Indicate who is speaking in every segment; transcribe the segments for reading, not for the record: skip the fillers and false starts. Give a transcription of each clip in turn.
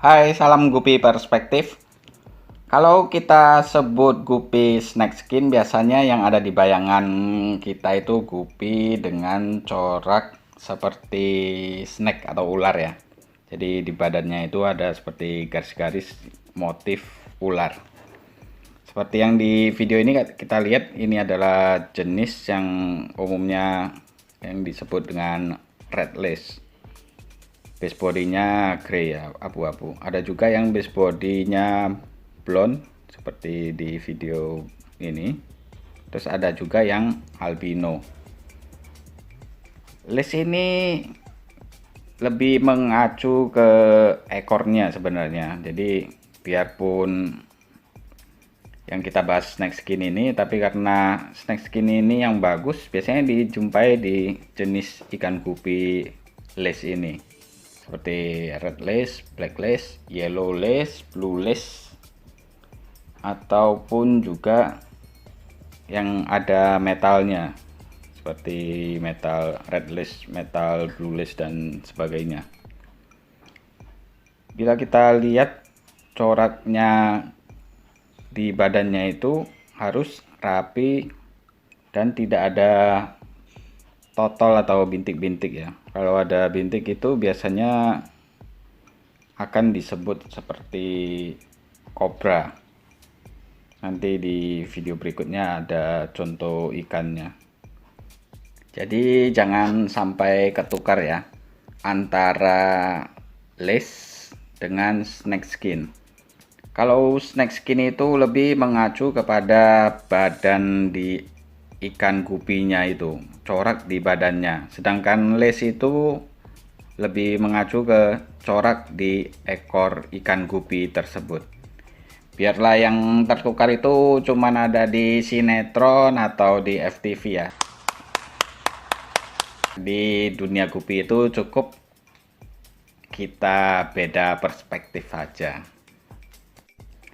Speaker 1: Hai, salam Gupi Perspektif. Kalau kita sebut Gupi Snack Skin, biasanya yang ada di bayangan kita itu Gupi dengan corak seperti snack atau ular ya. Jadi di badannya itu ada seperti garis-garis motif ular. Seperti yang di video ini kita lihat, ini adalah jenis yang umumnya yang disebut dengan red lace. Base bodinya grey ya, abu-abu. Ada juga yang base bodinya blonde seperti di video ini. Terus ada juga yang albino. Lace ini lebih mengacu ke ekornya sebenarnya. Jadi biarpun yang kita bahas snack skin ini, tapi karena snack skin ini yang bagus biasanya dijumpai di jenis ikan gupi lace ini, seperti red lace, black lace, yellow lace, blue lace, ataupun juga yang ada metalnya seperti metal red lace, metal blue lace dan sebagainya. Bila kita lihat coraknya di badannya itu harus rapi dan tidak ada totol atau bintik-bintik ya. Kalau ada bintik itu biasanya akan disebut seperti kobra. Nanti di video berikutnya ada contoh ikannya. Jadi jangan sampai ketukar ya antara lace dengan snack skin. Kalau snack skin itu lebih mengacu kepada badan di ikan gupinya itu, corak di badannya. Sedangkan lace itu lebih mengacu ke corak di ekor ikan gupi tersebut. Biarlah yang tertukar itu cuman ada di sinetron atau di FTV ya. Di dunia gupi itu cukup kita beda perspektif aja.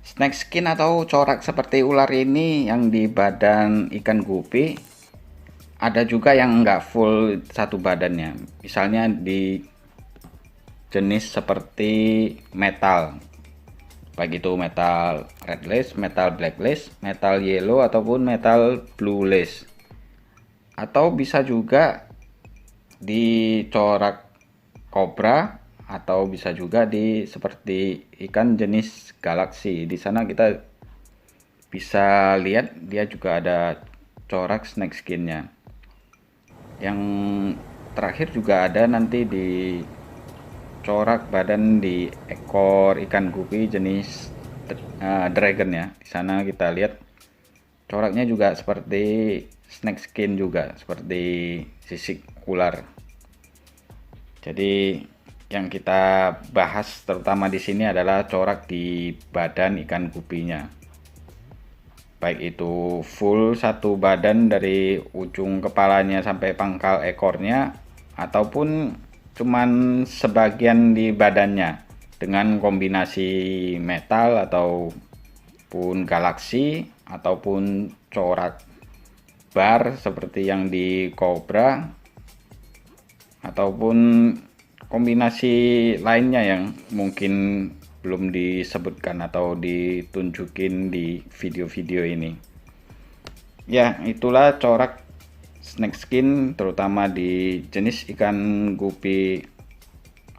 Speaker 1: Snack skin atau corak seperti ular ini yang di badan ikan gupi ada juga yang nggak full satu badannya. Misalnya di jenis seperti metal, baik itu metal red lace, metal black lace, metal yellow ataupun metal blue lace. Atau bisa juga dicorak kobra atau bisa juga di seperti ikan jenis galaksi. Di sana kita bisa lihat dia juga ada corak snack skinnya. Yang terakhir juga ada nanti di corak badan di ekor ikan gupi jenis dragon ya. Di sana kita lihat coraknya juga seperti snack skin juga, seperti sisik ular. Jadi yang kita bahas terutama di sini adalah corak di badan ikan gupinya. Baik itu full satu badan dari ujung kepalanya sampai pangkal ekornya ataupun cuman sebagian di badannya dengan kombinasi metal ataupun galaksi ataupun corak bar seperti yang di cobra ataupun kombinasi lainnya yang mungkin belum disebutkan atau ditunjukin di video-video ini. Ya, itulah corak snack skin terutama di jenis ikan gupi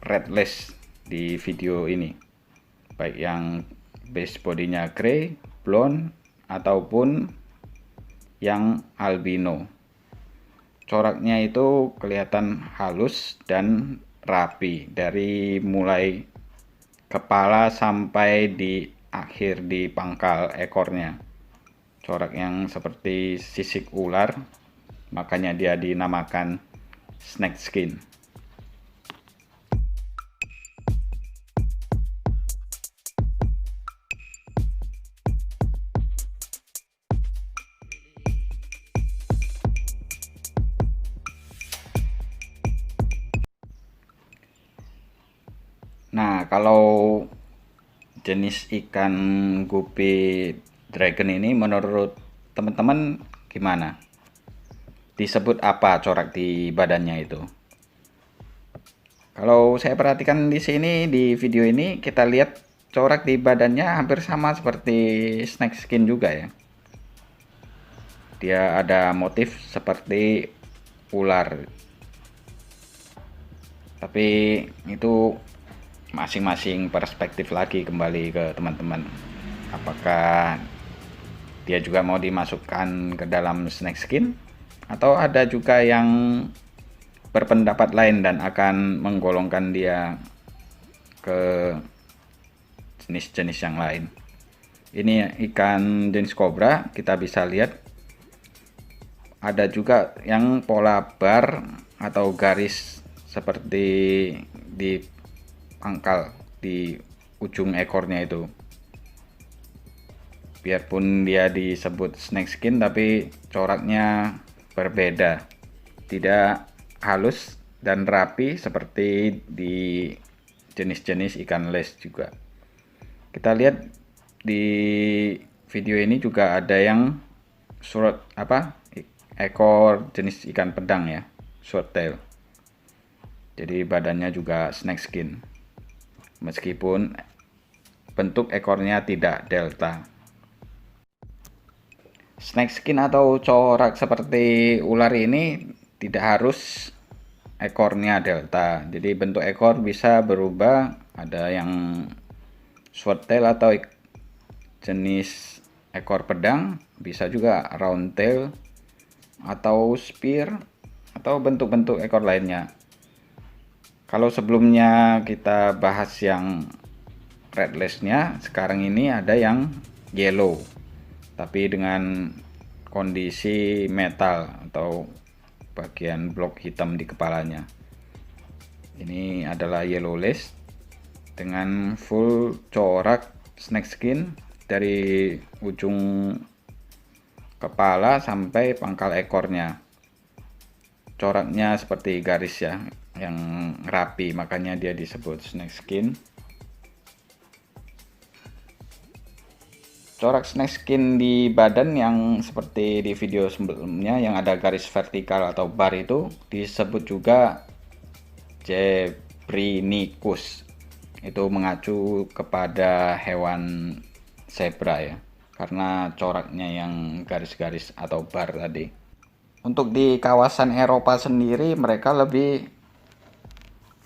Speaker 1: red lace di video ini. Baik yang base bodinya grey, blonde ataupun yang albino. Coraknya itu kelihatan halus dan rapi dari mulai kepala sampai di akhir di pangkal ekornya. Corak yang seperti sisik ular, makanya dia dinamakan snack skin. Nah, kalau jenis ikan gupi dragon ini menurut teman-teman gimana? Disebut apa corak di badannya itu? Kalau saya perhatikan di sini di video ini, kita lihat corak di badannya hampir sama seperti snake skin juga ya. Dia ada motif seperti ular. Tapi itu masing-masing perspektif lagi, kembali ke teman-teman. Apakah dia juga mau dimasukkan ke dalam snake skin, atau ada juga yang berpendapat lain dan akan menggolongkan dia ke jenis-jenis yang lain. Ini ikan jenis kobra, kita bisa lihat ada juga yang pola bar atau garis seperti di pangkal di ujung ekornya itu. Biarpun dia disebut snake skin, tapi coraknya berbeda, tidak halus dan rapi seperti di jenis-jenis ikan les juga. Kita lihat di video ini juga ada yang ekor jenis ikan pedang ya, short tail. Jadi badannya juga snake skin, meskipun bentuk ekornya tidak delta. Snake skin atau corak seperti ular ini tidak harus ekornya delta. Jadi bentuk ekor bisa berubah, ada yang short tail atau jenis ekor pedang, bisa juga round tail atau spear atau bentuk-bentuk ekor lainnya. Kalau sebelumnya kita bahas yang redless-nya, sekarang ini ada yang yellow, tapi dengan kondisi metal atau bagian blok hitam di kepalanya. Ini adalah yellow lace dengan full corak snake skin dari ujung kepala sampai pangkal ekornya. Coraknya seperti garis ya, yang rapi, makanya dia disebut snake skin. Corak snake skin di badan yang seperti di video sebelumnya yang ada garis vertikal atau bar itu disebut juga Zebrinicus. Itu mengacu kepada hewan zebra ya, karena coraknya yang garis-garis atau bar tadi. Untuk di kawasan Eropa sendiri, mereka lebih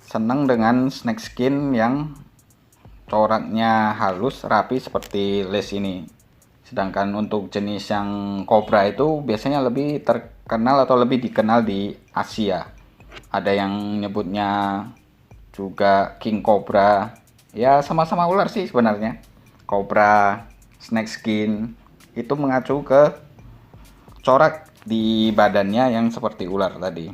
Speaker 1: senang dengan snake skin yang coraknya halus rapi seperti lace ini. Sedangkan untuk jenis yang kobra itu biasanya lebih terkenal atau lebih dikenal di Asia. Ada yang nyebutnya juga king cobra. Ya sama-sama ular sih sebenarnya. Kobra, snake skin itu mengacu ke corak di badannya yang seperti ular tadi.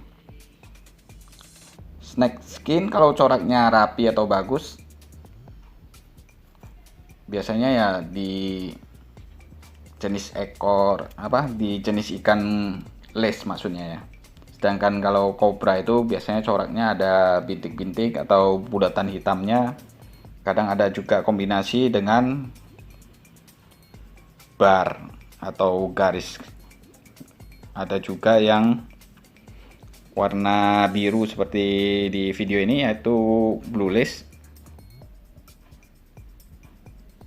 Speaker 1: Snake skin kalau coraknya rapi atau bagus, biasanya ya di jenis ekor di jenis ikan les maksudnya ya. Sedangkan kalau kobra itu biasanya coraknya ada bintik-bintik atau bulatan hitamnya. Kadang ada juga kombinasi dengan bar atau garis. Ada juga yang warna biru seperti di video ini, yaitu blue lace.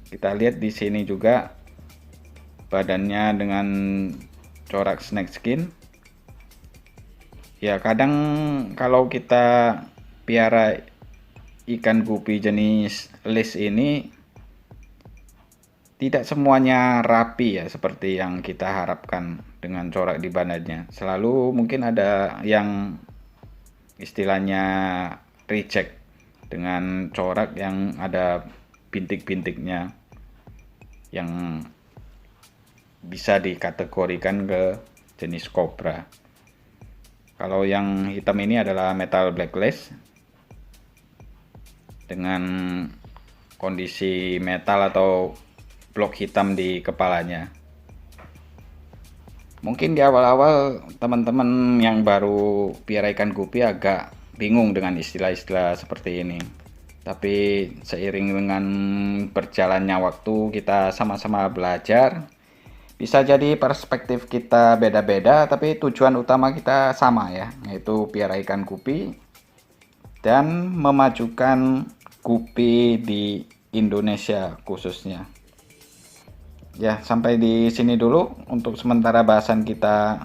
Speaker 1: Kita lihat di sini juga badannya dengan corak snake skin. Ya kadang kalau kita piara ikan gupi jenis lace ini tidak semuanya rapi ya seperti yang kita harapkan dengan corak di badannya. Selalu mungkin ada yang istilahnya reject dengan corak yang ada bintik-bintiknya, yang bisa dikategorikan ke jenis kobra. Kalau yang hitam ini adalah metal black lace dengan kondisi metal atau blok hitam di kepalanya. Mungkin di awal-awal teman-teman yang baru piara ikan gupi agak bingung dengan istilah-istilah seperti ini. Tapi seiring dengan berjalannya waktu, kita sama-sama belajar. Bisa jadi perspektif kita beda-beda, tapi tujuan utama kita sama ya, yaitu piara ikan gupi dan memajukan gupi di Indonesia khususnya. Ya, sampai di sini dulu untuk sementara bahasan kita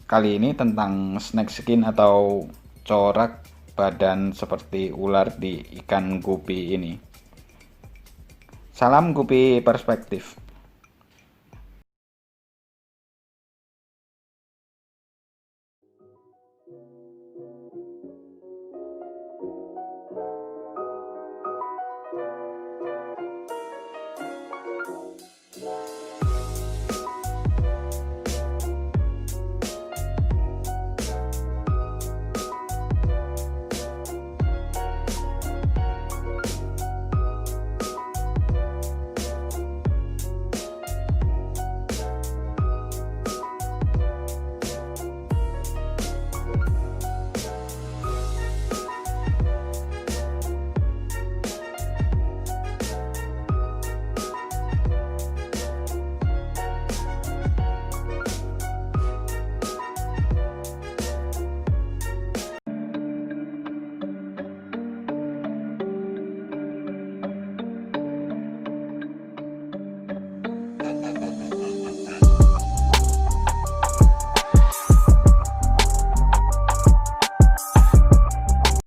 Speaker 1: kali ini tentang snake skin atau corak badan seperti ular di ikan gupi ini. Salam gupi perspektif.